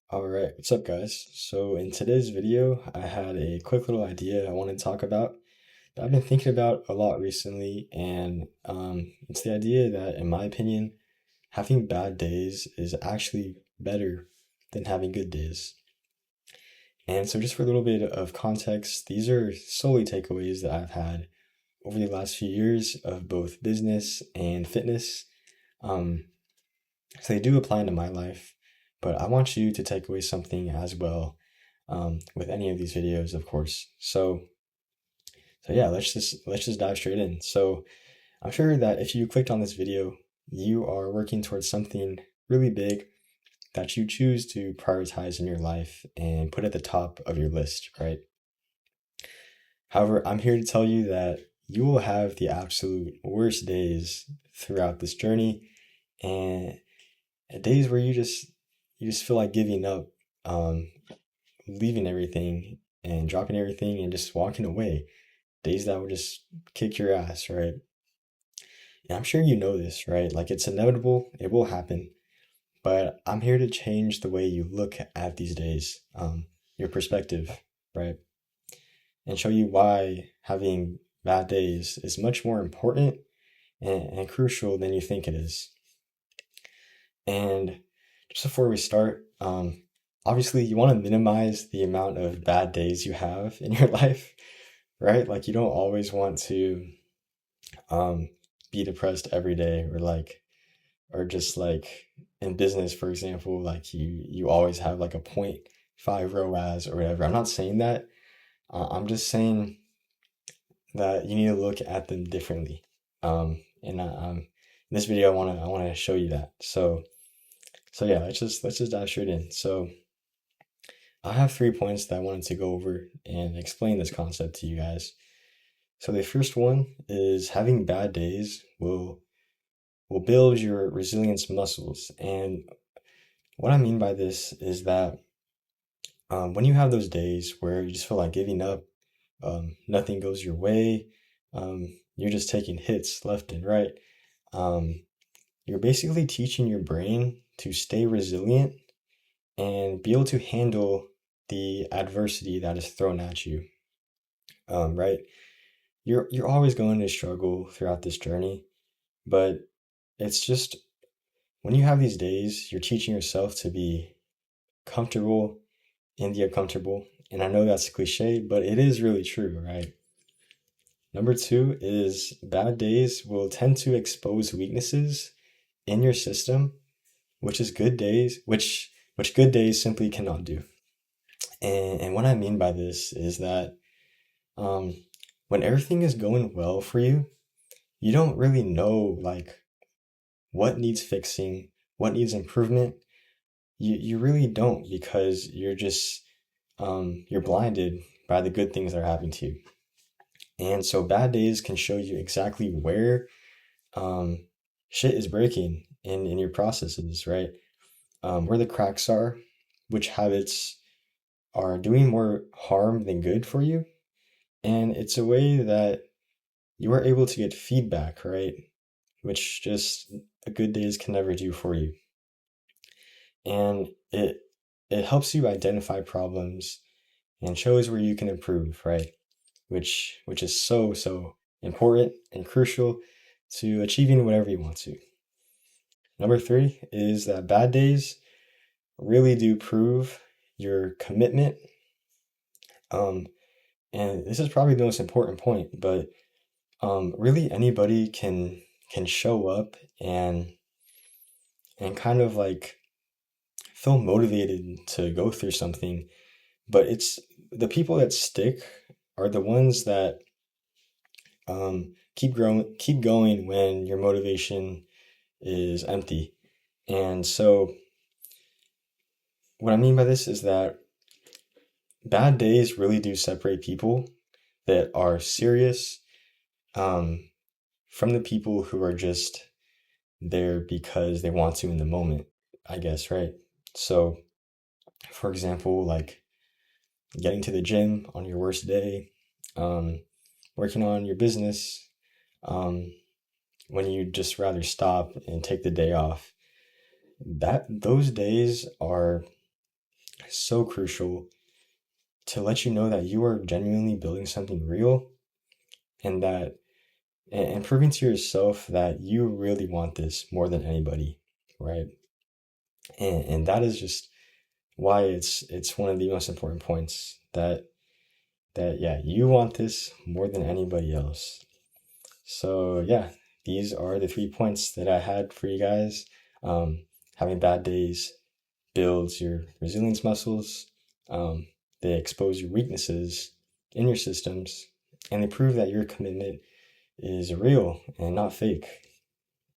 All right, what's up, guys? So, in today's video, I had a quick little idea I want to talk about that I've been thinking about a lot recently, and it's the idea that, in my opinion, having bad days is actually better than having good days. And so, just for a little bit of context, these are solely takeaways that I've had over the last few years of both business and fitness. Um, so, they do apply into my life, but I want you to take away something as well with any of these videos, of course. So yeah, let's just dive straight in. So I'm sure that if you clicked on this video, you are working towards something really big that you choose to prioritize in your life and put at the top of your list, right? However, I'm here to tell you that you will have the absolute worst days throughout this journey, and days where you just feel like giving up, um, leaving everything and dropping everything and just walking away. Days that will just kick your ass, right? And I'm sure you know this, right? Like it's inevitable, it will happen. But I'm here to change the way you look at these days, your perspective, right? And show you why having bad days is much more important and crucial than you think it is. And just before we start, obviously you want to minimize the amount of bad days you have in your life, right? Like you don't always want to um, be depressed every day, or just like in business, for example, like you always have like a point five ROAS or whatever. I'm not saying that. I'm just saying that you need to look at them differently. In this video, I want to show you that. So yeah, let's just dive straight in. So I have 3 points that I wanted to go over and explain this concept to you guys. So the first one is having bad days will build your resilience muscles. And what I mean by this is that when you have those days where you just feel like giving up, nothing goes your way, you're just taking hits left and right, um, you're basically teaching your brain to stay resilient and be able to handle the adversity that is thrown at you. Right? You're always going to struggle throughout this journey, but it's just when you have these days, you're teaching yourself to be comfortable in the uncomfortable. And I know that's a cliche, but it is really true, right? Number two is bad days will tend to expose weaknesses in your system, which good days simply cannot do. And what I mean by this is that um, when everything is going well for you, you don't really know like what needs fixing, what needs improvement. You really don't, because you're blinded by the good things that are happening to you. And so bad days can show you exactly where um, shit is breaking in your processes, right? Where the cracks are, which habits are doing more harm than good for you. And it's a way that you are able to get feedback, right? Which just a good days can never do for you. And it helps you identify problems and shows where you can improve, right? Which is so important and crucial to achieving whatever you want to. Number three is that bad days really do prove your commitment. Um, and this is probably the most important point, but really anybody can show up and kind of like feel motivated to go through something, but it's the people that stick are the ones that keep going when your motivation is empty. And so what I mean by this is that bad days really do separate people that are serious um, from the people who are just there because they want to in the moment, I guess, right? So, for example, like getting to the gym on your worst day, um, working on your business um, when you just rather stop and take the day off. That those days are so crucial to let you know that you are genuinely building something real, and that and proving to yourself that you really want this more than anybody, right? And that is just why it's one of the most important points, that yeah, you want this more than anybody else. So yeah, these are the 3 points that I had for you guys. Having bad days builds your resilience muscles. They expose your weaknesses in your systems, and they prove that your commitment is real and not fake.